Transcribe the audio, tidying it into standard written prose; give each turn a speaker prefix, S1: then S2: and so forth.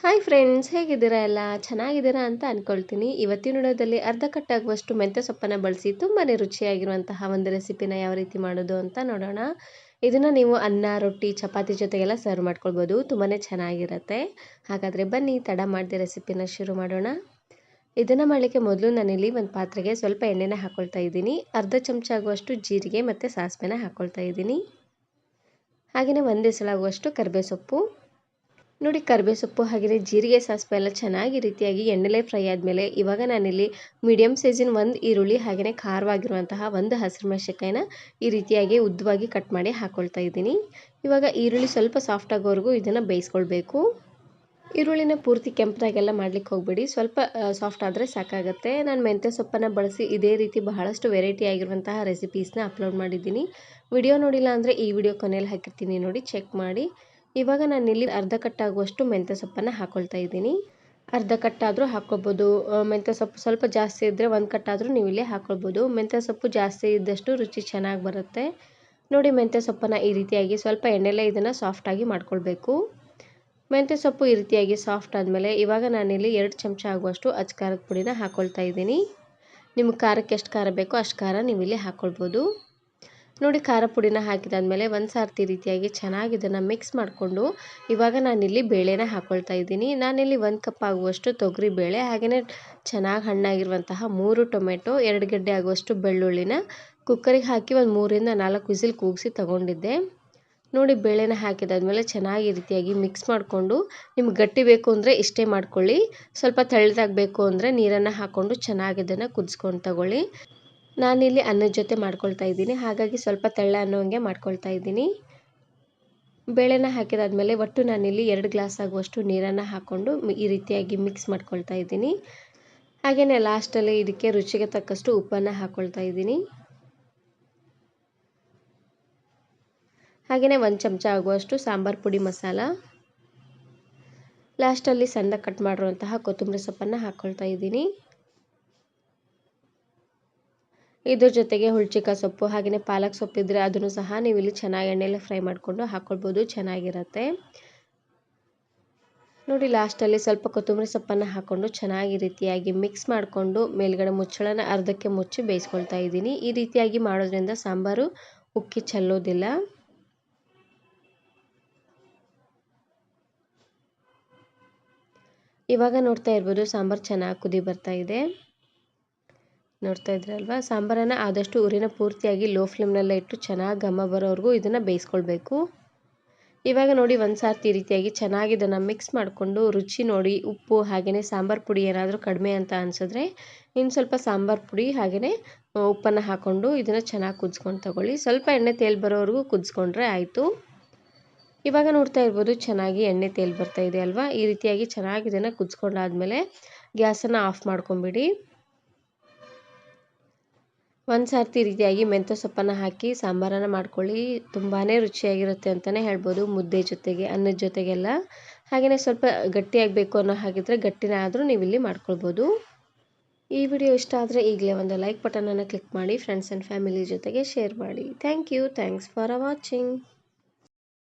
S1: Hi friends, ಹೇಗಿದ್ದೀರಾ? ಎಲ್ಲ ಚೆನ್ನಾಗಿದ್ದೀರಾ ಅಂತ ಅಂದ್ಕೊಳ್ತೀನಿ. ಇವತ್ತಿನ ವಿಡಿಯೋದಲ್ಲಿ ಅರ್ಧ ಕಟ್ಟಾಗುವಷ್ಟು ಮೆಂತ್ಯ ಸೊಪ್ಪನ್ನು ಬಳಸಿ ತುಂಬಾ ರುಚಿಯಾಗಿರುವಂತಹ ಒಂದು ರೆಸಿಪಿನ ಯಾವ ರೀತಿ ಮಾಡೋದು ಅಂತ ನೋಡೋಣ. ಇದನ್ನು ನೀವು ಅನ್ನ, ರೊಟ್ಟಿ, ಚಪಾತಿ ಜೊತೆಗೆಲ್ಲ ಸರ್ವ್ ಮಾಡ್ಕೊಳ್ಬೋದು. ತುಂಬಾ ಚೆನ್ನಾಗಿರುತ್ತೆ. ಹಾಗಾದರೆ ಬನ್ನಿ, ತಡ ಮಾಡದೆ ರೆಸಿಪಿನ ಶುರು ಮಾಡೋಣ. ಇದನ್ನು ಮಾಡಲಿಕ್ಕೆ ಮೊದಲು ನಾನಿಲ್ಲಿ ಒಂದು ಪಾತ್ರೆಗೆ ಸ್ವಲ್ಪ ಎಣ್ಣೆನ ಹಾಕ್ಕೊಳ್ತಾ ಇದ್ದೀನಿ. ಅರ್ಧ ಚಮಚ ಆಗುವಷ್ಟು ಜೀರಿಗೆ ಮತ್ತು ಸಾಸಿವೆನ ಹಾಕ್ಕೊಳ್ತಾ ಇದ್ದೀನಿ. ಹಾಗೆಯೇ ಒಂದು ಎಸಳಾಗುವಷ್ಟು ಕರಿಬೇವು ಸೊಪ್ಪು. ನೋಡಿ, ಕರಿಬೇವು ಸೊಪ್ಪು ಹಾಗೆಯೇ ಜೀರಿಗೆ ಸಾಸಿವೆ ಎಲ್ಲ ಚೆನ್ನಾಗಿ ರೀತಿಯಾಗಿ ಎಣ್ಣೆಲೆ ಫ್ರೈ ಆದಮೇಲೆ ಇವಾಗ ನಾನಿಲ್ಲಿ ಮೀಡಿಯಮ್ ಸೈಜಿನ ಒಂದು ಈರುಳ್ಳಿ ಹಾಗೆಯೇ ಖಾರವಾಗಿರುವಂತಹ ಒಂದು ಹಸಿರು ಮೆಣಸಿನಕಾಯಿನ ಈ ರೀತಿಯಾಗಿ ಉದ್ದವಾಗಿ ಕಟ್ ಮಾಡಿ ಹಾಕ್ಕೊಳ್ತಾ ಇದ್ದೀನಿ. ಇವಾಗ ಈರುಳ್ಳಿ ಸ್ವಲ್ಪ ಸಾಫ್ಟ್ ಆಗೋವರೆಗೂ ಇದನ್ನು ಬೇಯಿಸ್ಕೊಳ್ಬೇಕು. ಈರುಳ್ಳಿನ ಪೂರ್ತಿ ಕೆಂಪದಾಗೆಲ್ಲ ಮಾಡ್ಲಿಕ್ಕೆ ಹೋಗಬೇಡಿ, ಸ್ವಲ್ಪ ಸಾಫ್ಟ್ ಆದರೆ ಸಾಕಾಗುತ್ತೆ. ನಾನು ಮೆಂತ್ಯ ಸೊಪ್ಪನ್ನು ಬಳಸಿ ಇದೇ ರೀತಿ ಬಹಳಷ್ಟು ವೆರೈಟಿ ಆಗಿರುವಂತಹ ರೆಸಿಪೀಸ್ನ ಅಪ್ಲೋಡ್ ಮಾಡಿದ್ದೀನಿ. ವಿಡಿಯೋ ನೋಡಿಲ್ಲ ಅಂದರೆ ಈ ವಿಡಿಯೋ ಕೊನೆಯಲ್ಲಿ ಹಾಕಿರ್ತೀನಿ, ನೋಡಿ ಚೆಕ್ ಮಾಡಿ. ಇವಾಗ ನಾನಿಲ್ಲಿ ಅರ್ಧ ಕಟ್ಟಾಗುವಷ್ಟು ಮೆಂತ್ಯ ಸೊಪ್ಪನ್ನು ಹಾಕ್ಕೊಳ್ತಾ ಇದ್ದೀನಿ. ಅರ್ಧ ಕಟ್ಟಾದರೂ ಹಾಕ್ಕೊಳ್ಬೋದು. ಮೆಂತ್ಯ ಸೊಪ್ಪು ಸ್ವಲ್ಪ ಜಾಸ್ತಿ ಇದ್ದರೆ ಒಂದು ಕಟ್ಟಾದರೂ ನೀವು ಇಲ್ಲೇ ಹಾಕ್ಕೊಳ್ಬೋದು. ಮೆಂತ್ಯ ಸೊಪ್ಪು ಜಾಸ್ತಿ ಇದ್ದಷ್ಟು ರುಚಿ ಚೆನ್ನಾಗಿ ಬರುತ್ತೆ. ನೋಡಿ, ಮೆಂತ್ಯ ಸೊಪ್ಪನ್ನು ಈ ರೀತಿಯಾಗಿ ಸ್ವಲ್ಪ ಎಣ್ಣೆಲೇ ಇದನ್ನು ಸಾಫ್ಟಾಗಿ ಮಾಡ್ಕೊಳ್ಬೇಕು. ಮೆಂತ್ಯ ಸೊಪ್ಪು ಈ ರೀತಿಯಾಗಿ ಸಾಫ್ಟ್ ಆದಮೇಲೆ ಇವಾಗ ನಾನಿಲ್ಲಿ 2 ಚಮಚ ಆಗುವಷ್ಟು ಅಚ್ಚ ಖಾರದ ಪುಡಿನ ಹಾಕ್ಕೊಳ್ತಾ ಇದ್ದೀನಿ. ನಿಮ್ಗೆ ಖಾರಕ್ಕೆ ಎಷ್ಟು ಖಾರ ಬೇಕೋ ಅಷ್ಟು ಖಾರ ನೀವು ಇಲ್ಲಿ ಹಾಕ್ಕೊಳ್ಬೋದು. ನೋಡಿ, ಖಾರ ಪುಡಿನ ಹಾಕಿದಾದ್ಮೇಲೆ ಒಂದು ಸಾರ್ತಿ ರೀತಿಯಾಗಿ ಚೆನ್ನಾಗಿ ಇದನ್ನು ಮಿಕ್ಸ್ ಮಾಡಿಕೊಂಡು ಇವಾಗ ನಾನಿಲ್ಲಿ ಬೇಳೆನ ಹಾಕ್ಕೊಳ್ತಾ ಇದ್ದೀನಿ. ನಾನಿಲ್ಲಿ 1 ಕಪ್ ಆಗುವಷ್ಟು ತೊಗರಿ ಬೇಳೆ ಹಾಗೆಯೇ ಚೆನ್ನಾಗಿ ಹಣ್ಣಾಗಿರುವಂತಹ 3 ಟೊಮೆಟೊ, 2 ಗೆಡ್ಡೆ ಆಗುವಷ್ಟು ಬೆಳ್ಳುಳ್ಳಿನ ಕುಕ್ಕರಿಗೆ ಹಾಕಿ ಒಂದು 3 ರಿಂದ 4 ವಿಸಿಲ್ ಕೂಗಿಸಿ ತಗೊಂಡಿದ್ದೆ. ನೋಡಿ, ಬೇಳೆನ ಹಾಕಿದಾದ್ಮೇಲೆ ಚೆನ್ನಾಗಿ ರೀತಿಯಾಗಿ ಮಿಕ್ಸ್ ಮಾಡಿಕೊಂಡು, ನಿಮ್ಗೆ ಗಟ್ಟಿ ಬೇಕು ಅಂದರೆ ಇಷ್ಟೇ ಮಾಡ್ಕೊಳ್ಳಿ. ಸ್ವಲ್ಪ ತೆಳ್ಳದಾಗಬೇಕು ಅಂದರೆ ನೀರನ್ನು ಹಾಕ್ಕೊಂಡು ಚೆನ್ನಾಗಿ ಇದನ್ನು ಕುದಿಸ್ಕೊಂಡು ತಗೊಳ್ಳಿ. ನಾನಿಲ್ಲಿ ಅನ್ನದ ಜೊತೆ ಮಾಡ್ಕೊಳ್ತಾ ಇದ್ದೀನಿ, ಹಾಗಾಗಿ ಸ್ವಲ್ಪ ತೆಳ್ಳ ಅನ್ನೋಂಗೆ ಮಾಡ್ಕೊಳ್ತಾ ಇದ್ದೀನಿ. ಬೇಳೆನ ಹಾಕಿದಾದ್ಮೇಲೆ ಒಟ್ಟು ನಾನಿಲ್ಲಿ 2 ಗ್ಲಾಸ್ ಆಗುವಷ್ಟು ನೀರನ್ನು ಹಾಕ್ಕೊಂಡು ಈ ರೀತಿಯಾಗಿ ಮಿಕ್ಸ್ ಮಾಡ್ಕೊಳ್ತಾ ಇದ್ದೀನಿ. ಹಾಗೆಯೇ ಲಾಸ್ಟಲ್ಲಿ ಇದಕ್ಕೆ ರುಚಿಗೆ ತಕ್ಕಷ್ಟು ಉಪ್ಪನ್ನು ಹಾಕ್ಕೊಳ್ತಾ ಇದ್ದೀನಿ. ಹಾಗೆಯೇ 1 ಚಮಚ ಆಗುವಷ್ಟು ಸಾಂಬಾರು ಪುಡಿ ಮಸಾಲ. ಲಾಸ್ಟಲ್ಲಿ ಸಣ್ಣ ಕಟ್ ಮಾಡಿರುವಂತಹ ಕೊತ್ತಂಬರಿ ಸೊಪ್ಪನ್ನು ಹಾಕ್ಕೊಳ್ತಾ ಇದ್ದೀನಿ. ಇದ್ರ ಜೊತೆಗೆ ಹುಳ್ಚಿಕಾಯಿ ಸೊಪ್ಪು ಹಾಗೆಯೇ ಪಾಲಕ್ ಸೊಪ್ಪು ಇದ್ದರೆ ಅದನ್ನು ಸಹ ನೀವು ಇಲ್ಲಿ ಚೆನ್ನಾಗಿ ಎಣ್ಣೆಯಲ್ಲಿ ಫ್ರೈ ಮಾಡಿಕೊಂಡು ಹಾಕ್ಕೊಳ್ಬೋದು, ಚೆನ್ನಾಗಿರುತ್ತೆ. ನೋಡಿ, ಲಾಸ್ಟಲ್ಲಿ ಸ್ವಲ್ಪ ಕೊತ್ತಂಬರಿ ಸೊಪ್ಪನ್ನು ಹಾಕ್ಕೊಂಡು ಚೆನ್ನಾಗಿ ರೀತಿಯಾಗಿ ಮಿಕ್ಸ್ ಮಾಡಿಕೊಂಡು ಮೇಲ್ಗಡೆ ಮುಚ್ಚಳನ ಅರ್ಧಕ್ಕೆ ಮುಚ್ಚಿ ಬೇಯಿಸ್ಕೊಳ್ತಾ ಇದ್ದೀನಿ. ಈ ರೀತಿಯಾಗಿ ಮಾಡೋದ್ರಿಂದ ಸಾಂಬಾರು ಉಕ್ಕಿ ಚೆಲ್ಲೋದಿಲ್ಲ. ಇವಾಗ ನೋಡ್ತಾ ಇರ್ಬೋದು, ಸಾಂಬಾರು ಚೆನ್ನಾಗಿ ಕುದಿ ಬರ್ತಾ ಇದೆ. ನೋಡ್ತಾ ಇದ್ರಲ್ವಾ, ಸಾಂಬಾರನ್ನು ಆದಷ್ಟು ಉರಿನ ಪೂರ್ತಿಯಾಗಿ ಲೋ ಫ್ಲೇಮ್ನಲ್ಲೇ ಇಟ್ಟು ಚೆನ್ನಾಗಿ ಘಮ ಬರೋವರೆಗೂ ಇದನ್ನು ಬೇಯಿಸ್ಕೊಳ್ಬೇಕು. ಇವಾಗ ನೋಡಿ, ಒಂದು ಸಾರ್ತಿ ರೀತಿಯಾಗಿ ಚೆನ್ನಾಗಿ ಇದನ್ನು ಮಿಕ್ಸ್ ಮಾಡಿಕೊಂಡು ರುಚಿ ನೋಡಿ, ಉಪ್ಪು ಹಾಗೆಯೇ ಸಾಂಬಾರು ಪುಡಿ ಏನಾದರೂ ಕಡಿಮೆ ಅಂತ ಅನಿಸಿದ್ರೆ ಇನ್ನು ಸ್ವಲ್ಪ ಸಾಂಬಾರು ಪುಡಿ ಹಾಗೆಯೇ ಉಪ್ಪನ್ನು ಹಾಕ್ಕೊಂಡು ಇದನ್ನು ಚೆನ್ನಾಗಿ ಕುದಿಸ್ಕೊಂಡು ತಗೊಳ್ಳಿ. ಸ್ವಲ್ಪ ಎಣ್ಣೆ ತೇಲ್ ಬರೋವರೆಗೂ ಕುದಿಸ್ಕೊಂಡ್ರೆ ಆಯಿತು. ಇವಾಗ ನೋಡ್ತಾ ಇರ್ಬೋದು, ಚೆನ್ನಾಗಿ ಎಣ್ಣೆ ತೇಲ್ ಬರ್ತಾ ಇದೆ ಅಲ್ವಾ. ಈ ರೀತಿಯಾಗಿ ಚೆನ್ನಾಗಿ ಇದನ್ನು ಕುದಿಸ್ಕೊಂಡಾದ್ಮೇಲೆ ಗ್ಯಾಸನ್ನು ಆಫ್ ಮಾಡ್ಕೊಂಬಿಡಿ. ಒಂದು ಸಾರ್ತಿ ರೀತಿಯಾಗಿ ಮೆಂತ್ಯ ಸೊಪ್ಪನ್ನು ಹಾಕಿ ಸಾಂಬಾರನ್ನು ಮಾಡ್ಕೊಳ್ಳಿ. ತುಂಬಾ ರುಚಿಯಾಗಿರುತ್ತೆ ಅಂತಲೇ ಹೇಳ್ಬೋದು, ಮುದ್ದೆ ಜೊತೆಗೆ, ಅನ್ನದ ಜೊತೆಗೆಲ್ಲ. ಹಾಗೆಯೇ ಸ್ವಲ್ಪ ಗಟ್ಟಿಯಾಗಬೇಕು ಅನ್ನೋ ಹಾಗಿದ್ರೆ ಗಟ್ಟಿನ ಆದರೂ ನೀವು ಇಲ್ಲಿ ಮಾಡ್ಕೊಳ್ಬೋದು. ಈ ವಿಡಿಯೋ ಇಷ್ಟ ಆದರೆ ಈಗಲೇ ಒಂದು ಲೈಕ್ ಬಟನನ್ನು ಕ್ಲಿಕ್ ಮಾಡಿ, ಫ್ರೆಂಡ್ಸ್ ಆ್ಯಂಡ್ ಫ್ಯಾಮಿಲಿ ಜೊತೆಗೆ ಶೇರ್ ಮಾಡಿ. Thanks for watching.